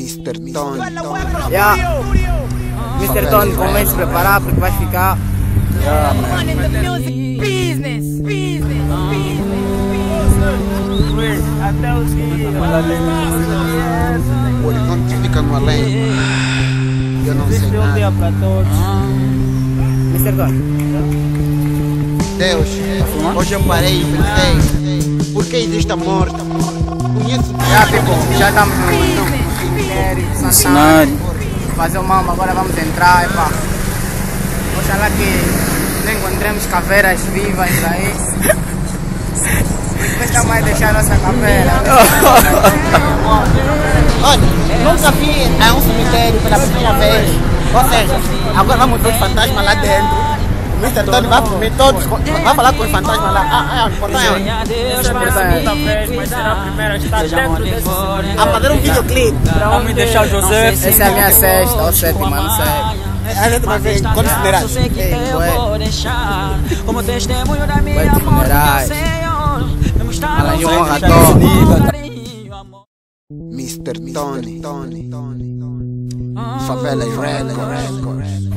Mr. Tony. Yeah. Mr. Tony, comece a se preparar porque vai ficar. Money in the music business. Até o dia. O horizonte fica no além. Eu não sei Um dia nada. para todos. Mr. Tony. Deus, hoje eu parei e pensei, por que existe a morte? Conheço Já estamos no cemitério, Santana. Fazer o mambo, agora vamos entrar. Epa. Oxalá que não encontremos caveiras vivas aí. Deixa mais deixar nossa caveira. Olha, nunca vi a um cemitério pela primeira vez. Ou seja, agora vamos ver os fantasmas lá dentro. O Mr. Tony vai comer todos, vai falar com os fantasmas lá. O portão é onde? Essa é a segunda vez, mas será a primeira a estar dentro desse cemitério. A fazer um videoclipe. Vamos deixar o José. Essa é a minha sexta ou sétima, não sei. A gente vai ver quando funerais. Como testemunho da minha Vai de funerais. Ela de honra toda. Mr. Tony. Favelas Records.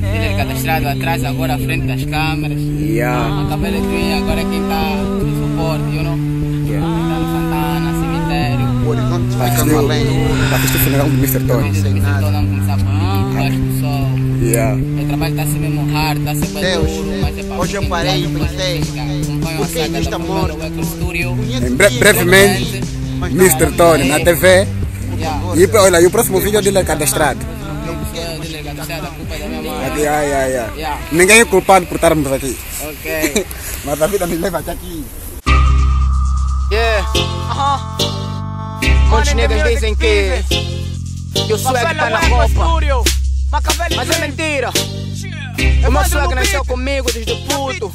Ele cadastrado atrás, agora à frente das câmeras. A cabela de agora quem está no suporte, you know? Está no Santana, cemitério. O horizonte fica no além. Vai assistir o funeral do Mr. Tony. Vamos começar por baixo do sol. O trabalho está a ser mesmo hard, está a ser bem Deus, duro, mas é para hoje eu parei e pensei, por que existe a morte? Brevemente, Mr. Tony na TV. E olha, e o próximo vídeo dele é cadastrado. Ninguém é culpado por estarmos aqui. Ok. Mas a vida nos leva até aqui. Muitos negros dizem que o swag está na roupa, mas é mentira. O meu swag nasceu comigo desde puto.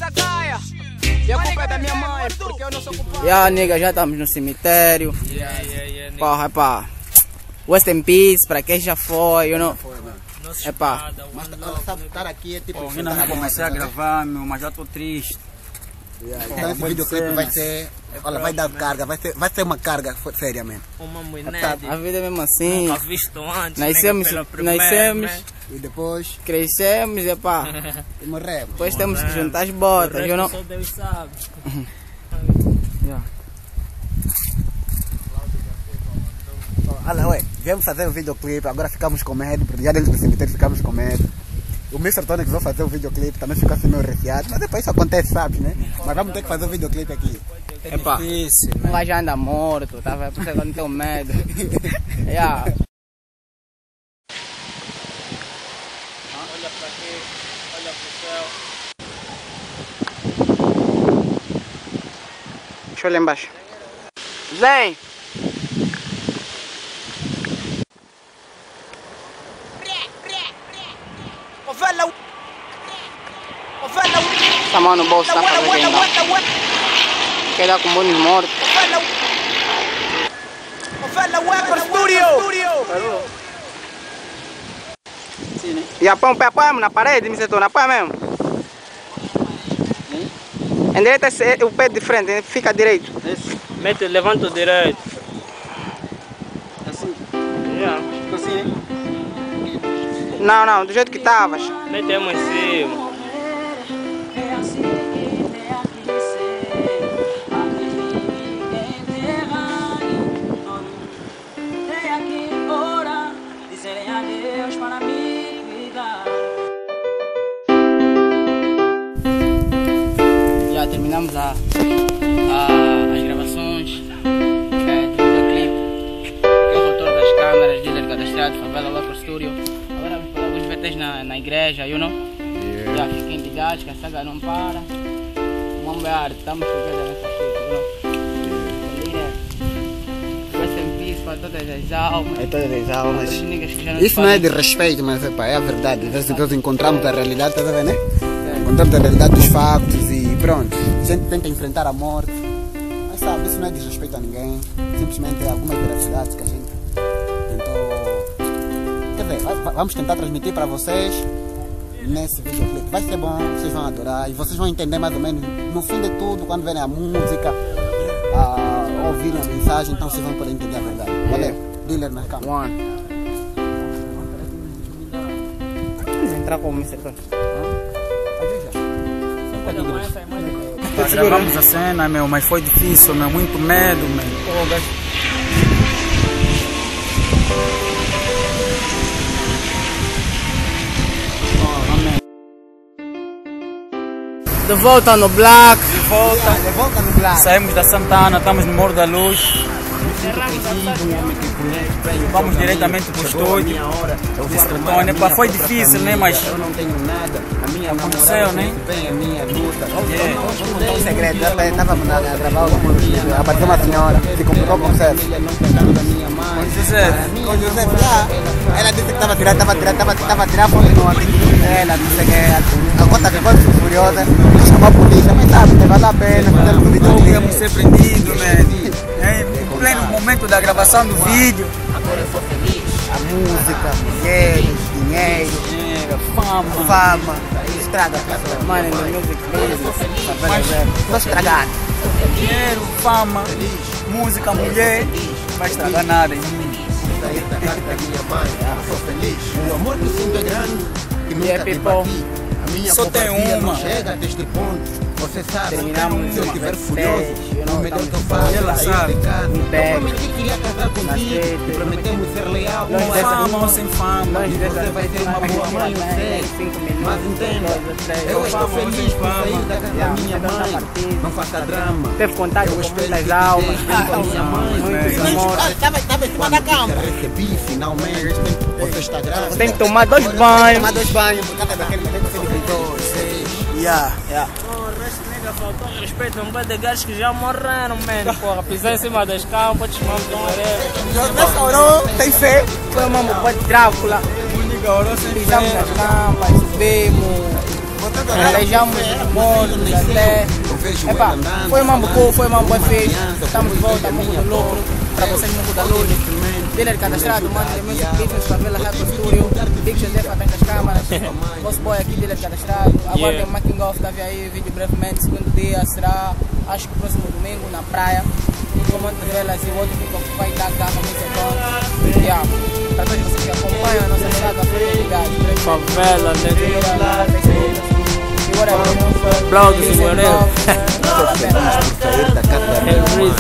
E a culpa é da minha mãe, porque eu não sou culpado. Nigga, já estamos no cemitério. Porra, epá. Rest in peace, para quem já foi, you know. Epá. Mas sabe, estar aqui é tipo. Eu não comecei a gravar, mas já estou triste. Então esse videoclipe vai ser. Olha, vai dar carga, vai ser uma carga séria mesmo. Uma mulher A vida é mesmo assim. nunca visto antes. Nascemos, E depois. crescemos, epá. E morremos. Depois temos que juntar as botas, you know. Só Deus sabe. Olha, ué, viemos fazer o videoclipe, agora ficamos com medo, porque já dentro do cemitério ficamos com medo. O Mr. Tony que vai fazer o videoclipe também ficou assim meio receado, mas depois isso acontece, sabe, né? Mas vamos ter que fazer o videoclipe aqui. Epá. Um gajo anda morto, tá vendo? Por isso que eu não tenho medo. Olha para aqui, olha para o céu. Deixa eu olhar embaixo. Vem! Essa mão no bolso tá fazendo quem dá. Quer dar com bônus morto. E apoia na parede, me sentou na apoia mesmo. Endireita o pé de frente, fica direito. Mete, levanta o direito. Assim? Yeah. Assim? Não, do jeito que estavas. Metemos em cima. Já terminamos as gravações do videoclipe. Aqui é o motor das câmeras, dealer cadastrado, Favela Local Studio. Agora vamos falar alguns VTs na igreja, you know? Já fiquem ligados que a saga não para. Vamos ver, estamos together nessa fita, you know? Rest in peace para todas as almas. É todas as almas. Todos os niggas que já não Isso não é fazem. de respeito, mas epa, é a verdade. Às vezes nós encontramos a realidade, tá vendo, né? Encontramos a realidade dos factos e pronto. A gente tenta enfrentar a morte. Mas sabe, isso não é desrespeito a ninguém. Simplesmente é algumas veracidades que a gente tentou. Quer ver, vamos tentar transmitir para vocês nesse videoclipe. Vai ser bom, vocês vão adorar e vocês vão entender mais ou menos no fim de tudo, quando verem a música, ouvirem a mensagem, então vocês vão poder entender a verdade. Valeu! Dealer na cama. One. Vamos entrar como Mr. Gravamos a cena, meu, mas foi difícil, meu, muito medo, meu. De volta no Black. De volta no Black. Saímos da Santana, estamos no Morro da Luz. Vamos diretamente para o estúdio. Então, foi difícil, né? Mas aconteceu, né? Um segredo, estávamos a gravar o vídeo, apareceu uma senhora, se complicou com o José. Com José, ela disse que estava a tirar foto no atendimento dela, não sei o que. A conta ficou furiosa, chamou a polícia, mas sabe, vai dar a pena, fizemos o vídeo. Podemos ser prendidos, né? Em pleno momento da gravação do vídeo. Agora eu sou feliz. A música, mulheres, dinheiro, fama, estraga a pessoa. Mano, no music business. Vou estragar. Dinheiro, fama, música, mulher, vai estragar nada em mim. Sou feliz. O amor que sinto é grande. Que nunca te bati. A minha Só tem covardia uma. não chega até este ponto. Você sabe, Terminamos se eu uma estiver festa, furioso, o melhor que eu faço Ela é sair sabe. de casa. Pega. Eu prometi que queria casar contigo e prometemos ser leal. Longe Com dessa fama ou sem fama. E você vai ser uma boa mãe, eu sei. Mas entenda, eu estou feliz por sair da casa da minha mãe. Não faça drama. Teve contato Eu com espero muitas que almas, fique com a minha mãe. muitos amores. Estava em cima da cama. Recebi finalmente. Você está grávida. Tem que tomar 2 banhos. Tomar 2 banhos por causa daquele momento que ele gritou. Faltou respeito, não pode gajos que já morreram, mano. Porra, pisar em cima das campas, chamamos de areia. José orou, tem fé. Foi uma boa de Drácula. Pisamos nas campas, subimos, alejamos os mortos até. Epa, foi uma boa, foi uma boa feita. Estamos de volta, Morro do Lucro, para vocês Morro da Luz. Dealer cadastrado, mano, de Music Business, Favela Record Studio. Big José atrás das câmaras. Boss Boy aqui, dealer cadastrado. Aguardem o making off, tá aí, vídeo brevemente. Segundo dia será, acho que o próximo domingo, na praia. Com Monte Velas e o outro que vai dar garra muito bom. Para todos vocês que acompanham a nossa estrada, muito obrigado. Favela, E whatever, Blogs e whatever. Estou feliz por sair da casa da minha mãe.